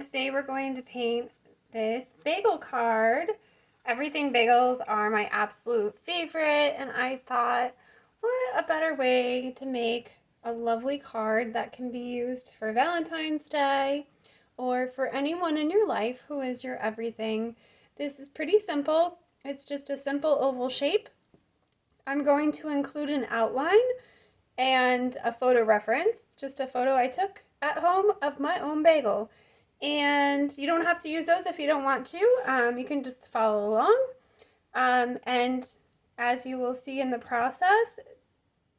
and today we're going to paint this bagel card. Everything bagels are my absolute favorite, and I thought, what a better way to make a lovely card that can be used for Valentine's Day or for anyone in your life who is your everything. This is pretty simple. It's just a simple oval shape. I'm going to include an outline and a photo reference. It's just a photo I took at home of my own bagel. And you don't have to use those if you don't want to. You can just follow along. And as you will see in the process,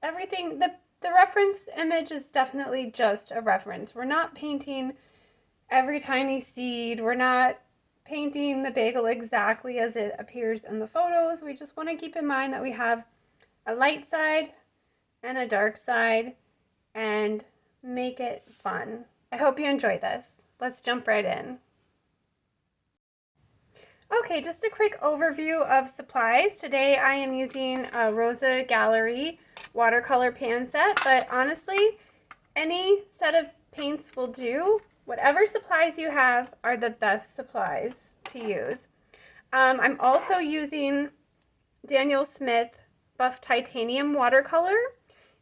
everything, the reference image is definitely just a reference. We're not painting every tiny seed. We're not painting the bagel exactly as it appears in the photos. We just want to keep in mind that we have a light side and a dark side and make it fun. I hope you enjoy this. Let's jump right in. Okay, just a quick overview of supplies. Today I am using a Rosa Gallery watercolor pan set, but honestly, any set of paints will do. Whatever supplies you have are the best supplies to use. I'm also using Daniel Smith Buff Titanium watercolor.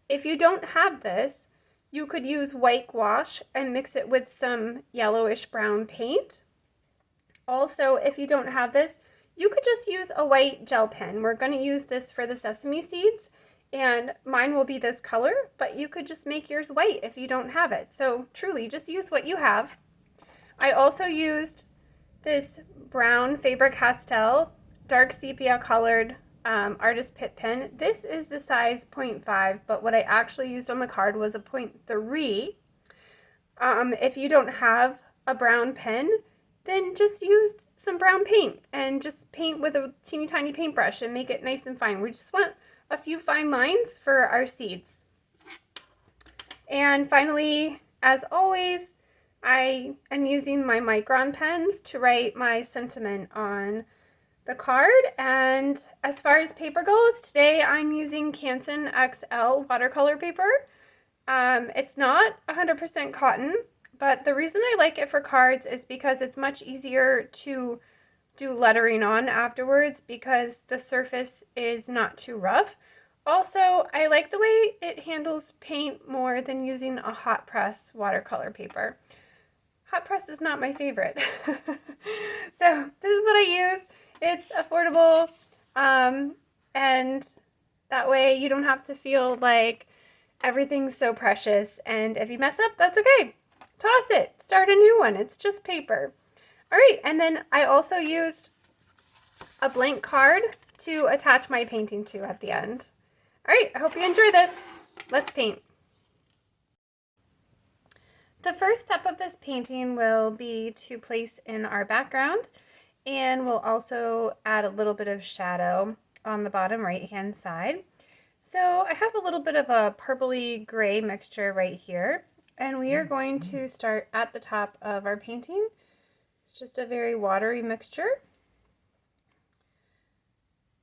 If you don't have this, you could use white gouache and mix it with some yellowish brown paint. Also, if you don't have this, you could just use a white gel pen. We're going to use this for the sesame seeds, and mine will be this color, but you could just make yours white if you don't have it. So truly, just use what you have. I also used this brown Faber-Castell dark sepia colored artist pit pen. This is the size 0.5, but what I actually used on the card was a 0.3. If you don't have a brown pen, then just use some brown paint and just paint with a teeny tiny paintbrush and make it nice and fine. We just want a few fine lines for our seeds. And finally, as always, I am using my micron pens to write my sentiment on the card. And as far as paper goes, today I'm using Canson XL watercolor paper. It's not 100% cotton, but the reason I like it for cards is because it's much easier to do lettering on afterwards because the surface is not too rough. Also, I like the way it handles paint more than using a hot press watercolor paper. Hot press is not my favorite. So this is what I use. It's affordable, and that way you don't have to feel like everything's so precious, and if you mess up, that's okay. Toss it, start a new one. It's just paper. All right, and then I also used a blank card to attach my painting to at the end. All right, I hope you enjoy this. Let's paint. The first step of this painting will be to place in our background, and we'll also add a little bit of shadow on the bottom right hand side. So I have a little bit of a purpley gray mixture right here, and we are going to start at the top of our painting. It's just a very watery mixture.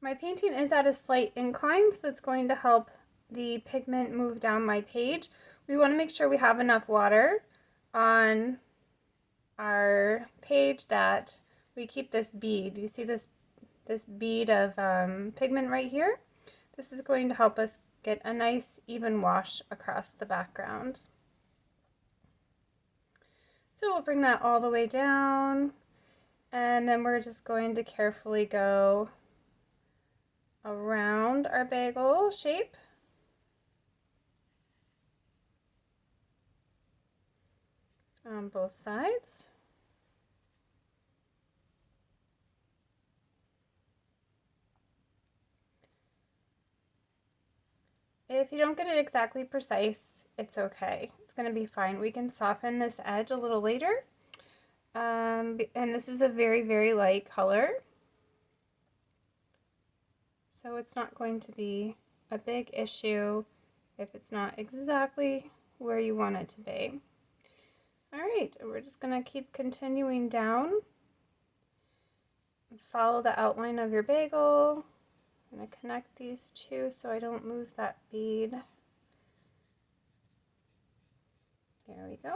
My painting is at a slight incline, so it's going to help the pigment move down my page. We want to make sure we have enough water on our page that we keep this bead. You see this bead of pigment right here? This is going to help us get a nice even wash across the background. So we'll bring that all the way down, and then we're just going to carefully go around our bagel shape. On both sides. If you don't get it exactly precise, it's okay. It's going to be fine. We can soften this edge a little later. And this is a very, very light color. So it's not going to be a big issue if it's not exactly where you want it to be. All right, we're just going to keep continuing down. Follow the outline of your bagel. I'm going to connect these two so I don't lose that bead. There we go.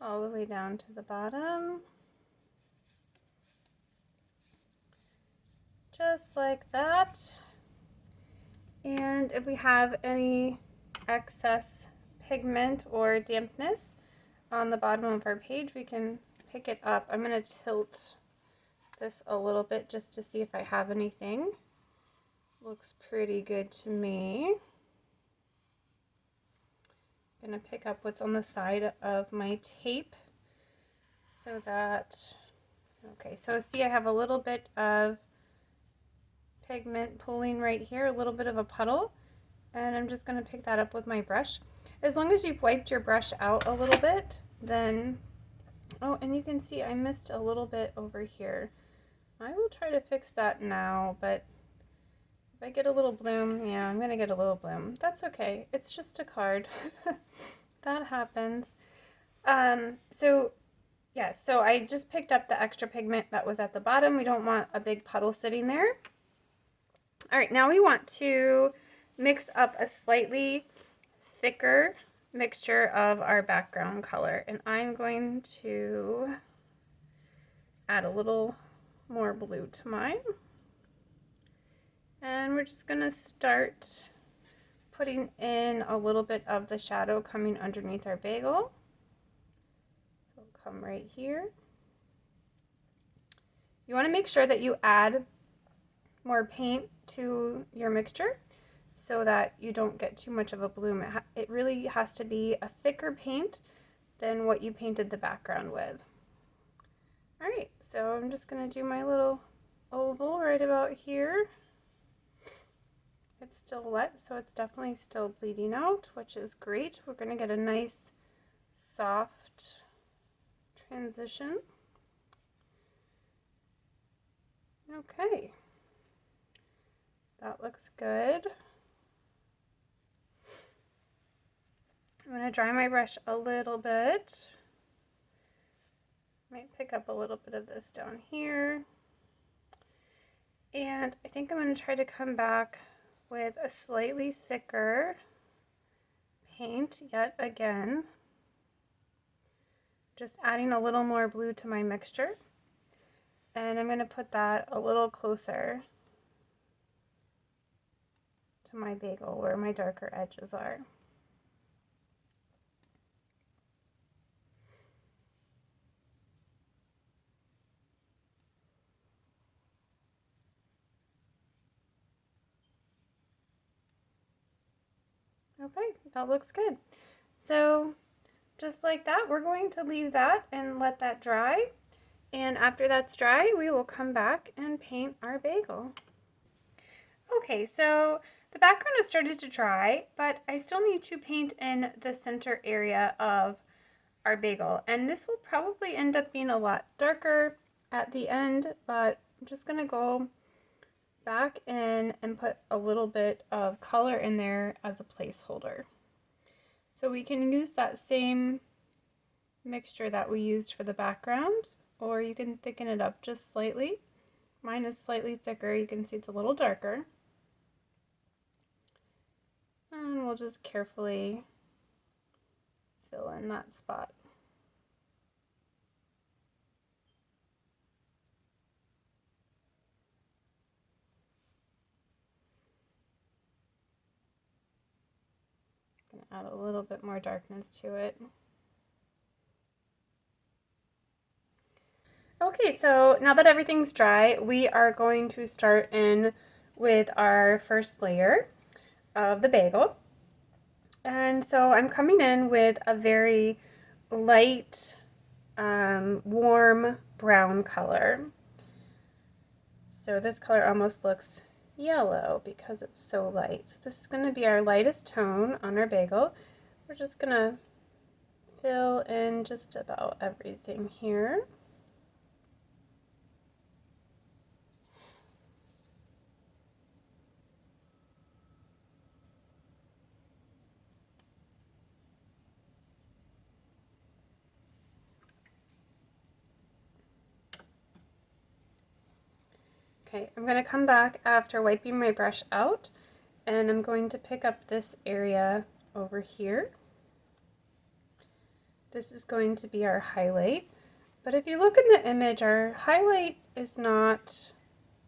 all the way down to the bottom. Just like that. And if we have any excess pigment or dampness on the bottom of our page, we can pick it up. I'm going to tilt this a little bit just to see if I have anything. Looks pretty good to me. I'm going to pick up what's on the side of my tape so that, okay, so see I have a little bit of pigment pooling right here, a little bit of a puddle, and I'm just going to pick that up with my brush. As long as you've wiped your brush out a little bit, then, oh, and you can see I missed a little bit over here. I will try to fix that now, but if I get a little bloom, yeah, I'm going to get a little bloom. That's okay. It's just a card. That happens. So yeah, so I just picked up the extra pigment that was at the bottom. We don't want a big puddle sitting there. All right, now we want to mix up a slightly thicker mixture of our background color, and I'm going to add a little more blue to mine. And we're just going to start putting in a little bit of the shadow coming underneath our bagel. So come right here. You want to make sure that you add more paint to your mixture so that you don't get too much of a bloom. It really has to be a thicker paint than what you painted the background with. All right, so I'm just going to do my little oval right about here. It's still wet, so it's definitely still bleeding out, which is great. We're going to get a nice soft transition. Okay, that looks good. I'm going to dry my brush a little bit. Might pick up a little bit of this down here. And I think I'm going to try to come back with a slightly thicker paint yet again. Just adding a little more blue to my mixture. And I'm going to put that a little closer to my bagel where my darker edges are. Okay, that looks good. So just like that, we're going to leave that and let that dry. And after that's dry, we will come back and paint our bagel. Okay, so the background has started to dry, but I still need to paint in the center area of our bagel. And this will probably end up being a lot darker at the end, but I'm just gonna go back in and put a little bit of color in there as a placeholder. So we can use that same mixture that we used for the background, or you can thicken it up just slightly. Mine is slightly thicker. You can see it's a little darker. And we'll just carefully fill in that spot. I'm gonna add a little bit more darkness to it. Okay, so now that everything's dry, we are going to start in with our first layer of the bagel. And so I'm coming in with a very light, warm brown color. So this color almost looks yellow because it's so light. So this is going to be our lightest tone on our bagel. We're just going to fill in just about everything here. Okay, I'm going to come back after wiping my brush out, and I'm going to pick up this area over here. This is going to be our highlight. But if you look in the image, our highlight is not,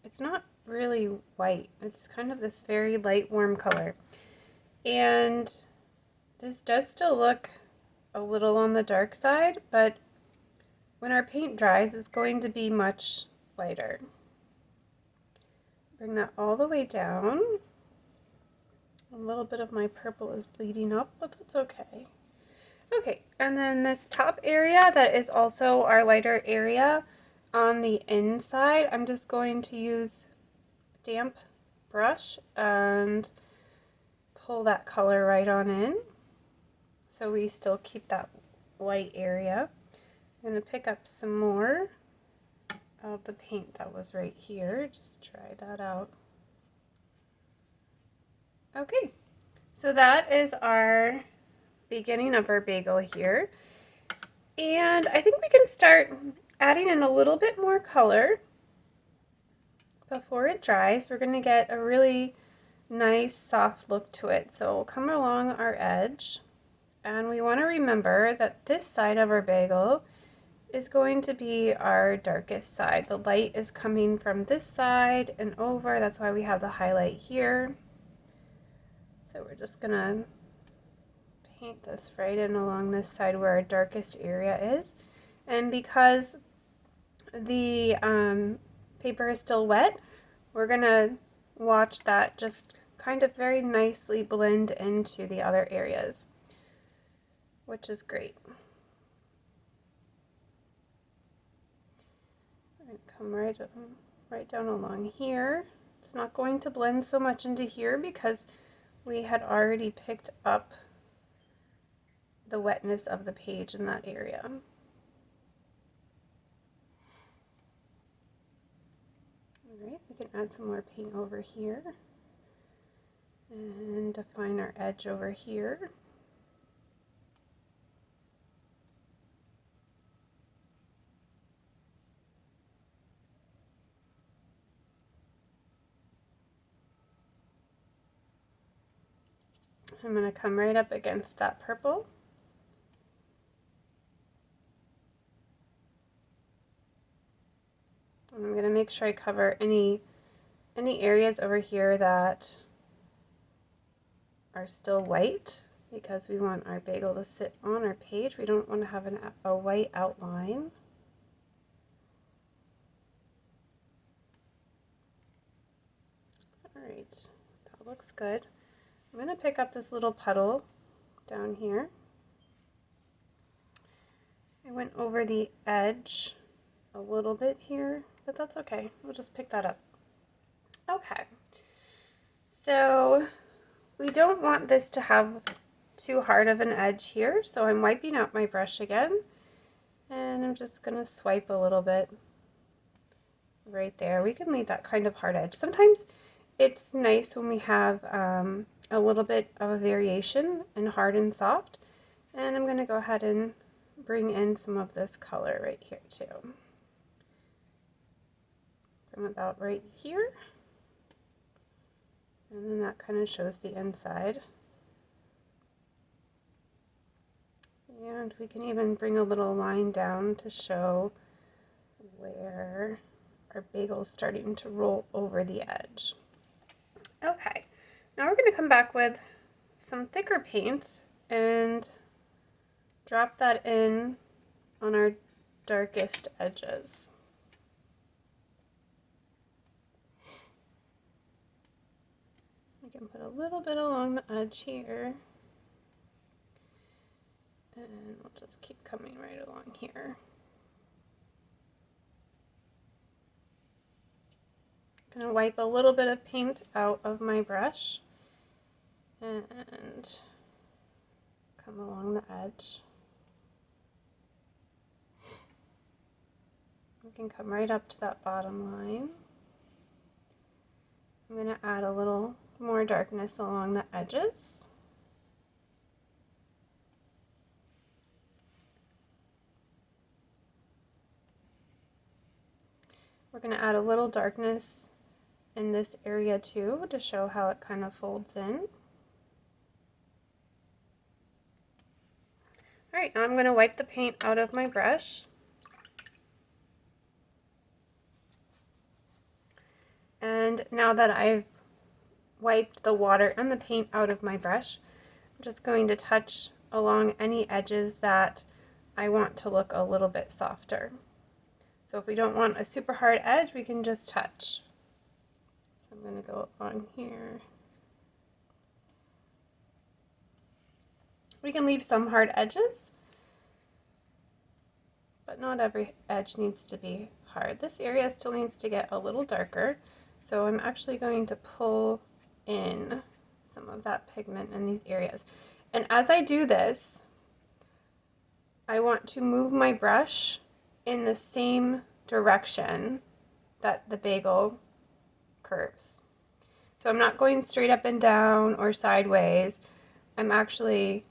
it's not really white. It's kind of this very light, warm color. And this does still look a little on the dark side, but when our paint dries, it's going to be much lighter. Bring that all the way down. A little bit of my purple is bleeding up, but that's okay. Okay, and then this top area that is also our lighter area on the inside, I'm just going to use a damp brush and pull that color right on in so we still keep that white area. I'm going to pick up some more of the paint that was right here. Just try that out. Okay, so that is our beginning of our bagel here. And I think we can start adding in a little bit more color before it dries. We're going to get a really nice soft look to it. So we'll come along our edge, and we want to remember that this side of our bagel is going to be our darkest side. The light is coming from this side and over. That's why we have the highlight here. So we're just gonna paint this right in along this side where our darkest area is. And because the paper is still wet, we're gonna watch that just kind of very nicely blend into the other areas, which is great. Come right down along here. It's not going to blend so much into here because we had already picked up the wetness of the page in that area. Alright, we can add some more paint over here and define our edge over here. I'm going to come right up against that purple. And I'm going to make sure I cover any areas over here that are still white, because we want our bagel to sit on our page. We don't want to have a white outline. Alright, that looks good. I'm going to pick up this little puddle down here. I went over the edge a little bit here, but that's okay. We'll just pick that up. Okay, so we don't want this to have too hard of an edge here, so I'm wiping out my brush again, and I'm just going to swipe a little bit right there. We can leave that kind of hard edge. Sometimes it's nice when we have a little bit of a variation in hard and soft, and I'm going to go ahead and bring in some of this color right here too, from about right here, and then that kind of shows the inside. And we can even bring a little line down to show where our bagel is starting to roll over the edge. Okay, now we're going to come back with some thicker paint and drop that in on our darkest edges. We can put a little bit along the edge here, and we'll just keep coming right along here. I'm going to wipe a little bit of paint out of my brush and come along the edge. We can come right up to that bottom line. I'm going to add a little more darkness along the edges. We're going to add a little darkness in this area too to show how it kind of folds in. Alright, now I'm going to wipe the paint out of my brush. And now that I've wiped the water and the paint out of my brush, I'm just going to touch along any edges that I want to look a little bit softer. So if we don't want a super hard edge, we can just touch. So I'm going to go on here. We can leave some hard edges, but not every edge needs to be hard. This area still needs to get a little darker, so I'm actually going to pull in some of that pigment in these areas. And as I do this, I want to move my brush in the same direction that the bagel curves. So I'm not going straight up and down or sideways. I'm actually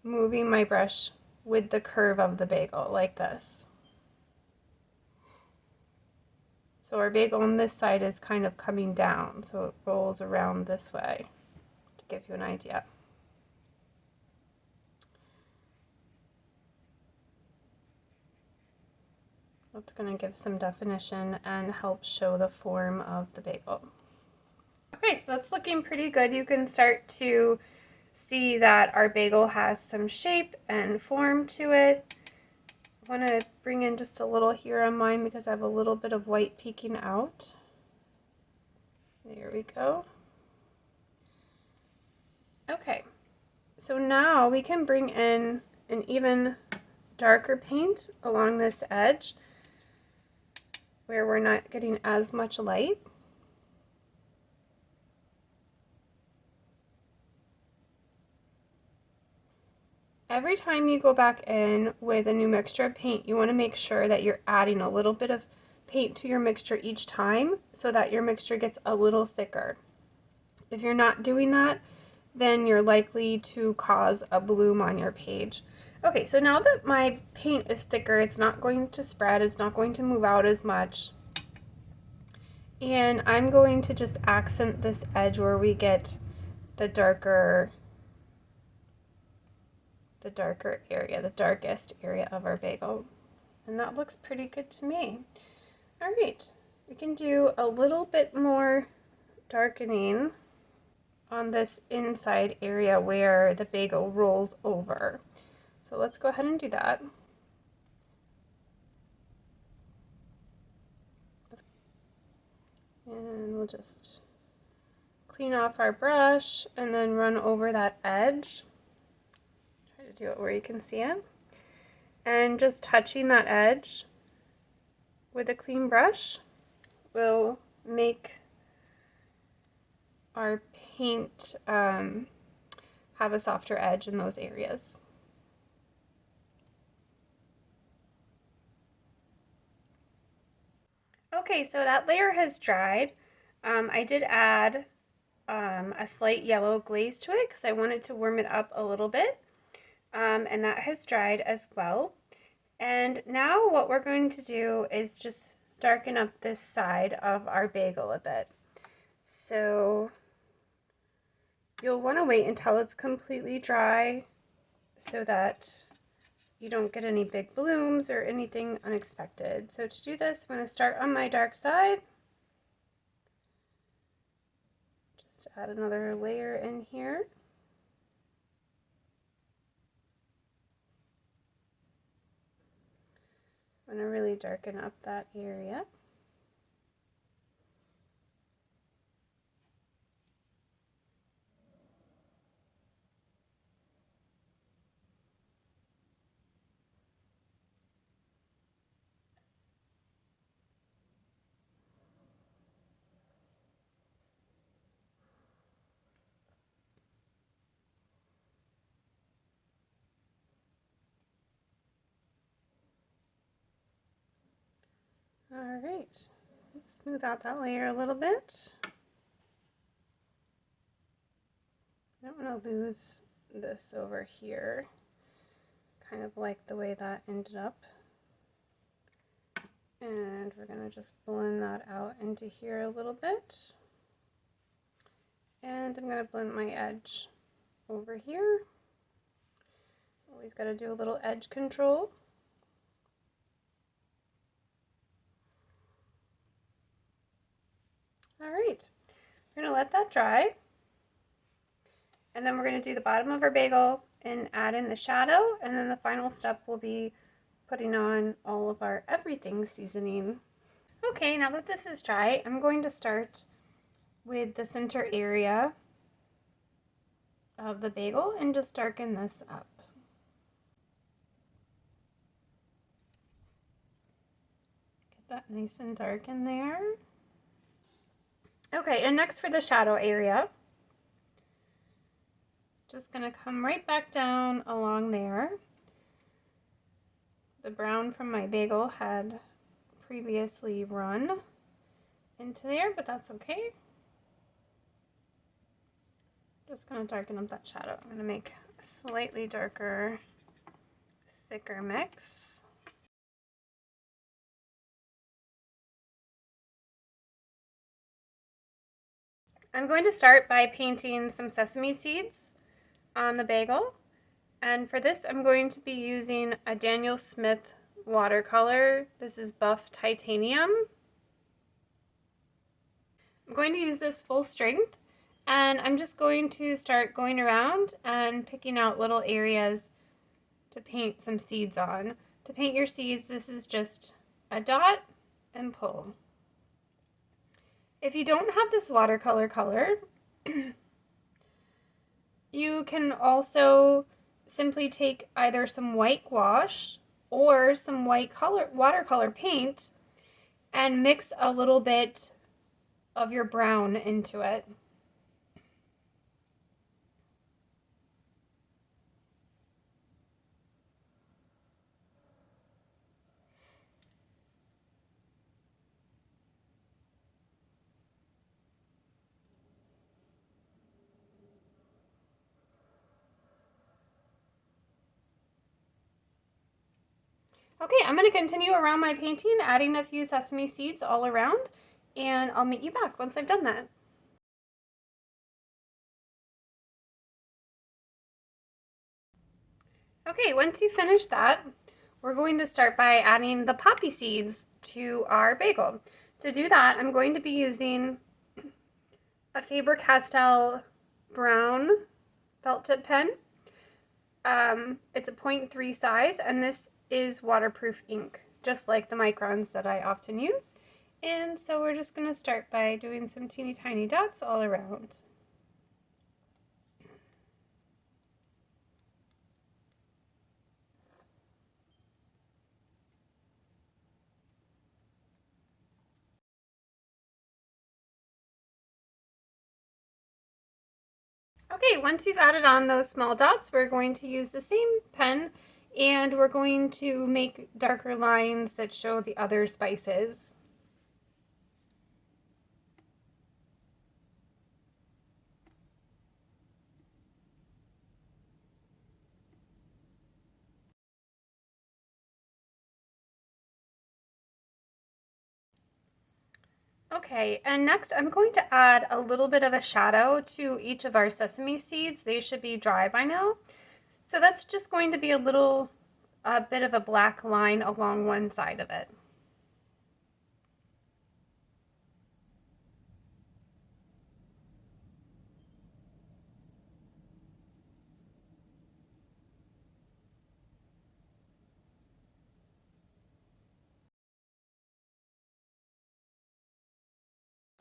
moving my brush with the curve of the bagel like this. So our bagel on this side is kind of coming down, so it rolls around this way to give you an idea. That's going to give some definition and help show the form of the bagel. Okay, so that's looking pretty good. You can start to see that our bagel has some shape and form to it. I want to bring in just a little here on mine because I have a little bit of white peeking out. There we go. Okay, so now we can bring in an even darker paint along this edge where we're not getting as much light. Every time you go back in with a new mixture of paint, you want to make sure that you're adding a little bit of paint to your mixture each time so that your mixture gets a little thicker. If you're not doing that, then you're likely to cause a bloom on your page. Okay, so now that my paint is thicker, it's not going to spread, it's not going to move out as much. And I'm going to just accent this edge where we get the darker area, the darkest area of our bagel. And that looks pretty good to me. All right, we can do a little bit more darkening on this inside area where the bagel rolls over. So let's go ahead and do that. And we'll just clean off our brush and then run over that edge. Try to do it where you can see it. And just touching that edge with a clean brush will make our paint have a softer edge in those areas. Okay, so that layer has dried. I did add a slight yellow glaze to it because I wanted to warm it up a little bit, and that has dried as well. And now what we're going to do is just darken up this side of our bagel a bit. So you'll want to wait until it's completely dry so that you don't get any big blooms or anything unexpected. So to do this, I'm going to start on my dark side. Just add another layer in here. I'm going to really darken up that area. All right, smooth out that layer a little bit. I don't want to lose this over here. Kind of like the way that ended up. And we're going to just blend that out into here a little bit. And I'm going to blend my edge over here Always got to do a little edge control. All right, we're going to let that dry. And then we're going to do the bottom of our bagel and add in the shadow. And then the final step will be putting on all of our everything seasoning. Okay, now that this is dry, I'm going to start with the center area of the bagel and just darken this up. Get that nice and dark in there. Okay, and next for the shadow area, just gonna come right back down along there. The brown from my bagel had previously run into there, but that's okay. Just gonna darken up that shadow. I'm gonna make a slightly darker, thicker mix. I'm going to start by painting some sesame seeds on the bagel. And for this, I'm going to be using a Daniel Smith watercolor. This is Buff Titanium. I'm going to use this full strength, and I'm just going to start going around and picking out little areas to paint some seeds on. To paint your seeds, this is just a dot and pull. If you don't have this watercolor color, you can also simply take either some white gouache or some watercolor paint and mix a little bit of your brown into it. Okay, I'm going to continue around my painting, adding a few sesame seeds all around, and I'll meet you back once I've done that. Okay, once you finish that, we're going to start by adding the poppy seeds to our bagel. To do that, I'm going to be using a Faber-Castell brown felt tip pen. It's a 0.3 size, and this is waterproof ink, just like the microns that I often use. And so we're just going to start by doing some teeny tiny dots all around. Okay, once you've added on those small dots, we're going to use the same pen and we're going to make darker lines that show the other spices. Okay, and next I'm going to add a little bit of a shadow to each of our sesame seeds. They should be dry by now. So that's just going to be a bit of a black line along one side of it.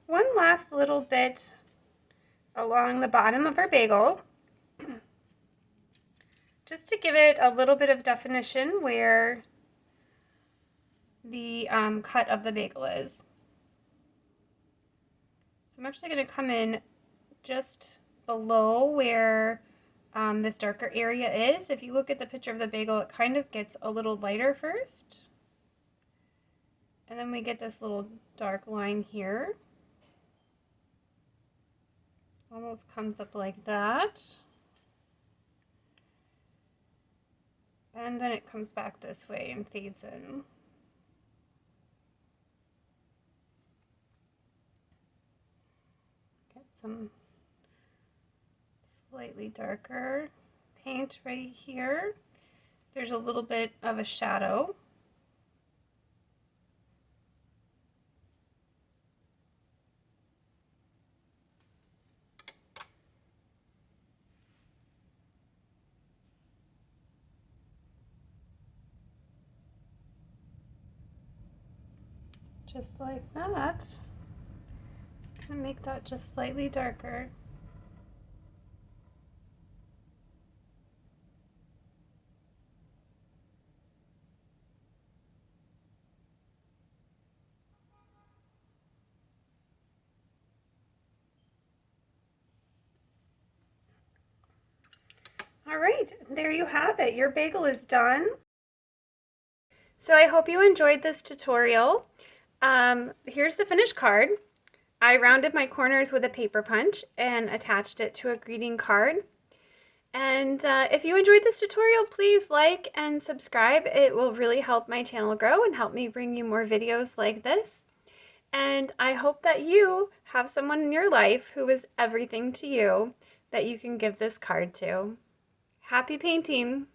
One last little bit along the bottom of our bagel, just to give it a little bit of definition where the cut of the bagel is. So I'm actually going to come in just below where this darker area is. If you look at the picture of the bagel, it kind of gets a little lighter first. And then we get this little dark line here. Almost comes up like that. And then it comes back this way and fades in. Get some slightly darker paint right here. There's a little bit of a shadow. Just like that. I'm gonna make that just slightly darker. All right, there you have it. Your bagel is done. So I hope you enjoyed this tutorial. Here's the finished card. I rounded my corners with a paper punch and attached it to a greeting card. And if you enjoyed this tutorial, please like and subscribe. It will really help my channel grow and help me bring you more videos like this. And I hope that you have someone in your life who is everything to you that you can give this card to. Happy painting!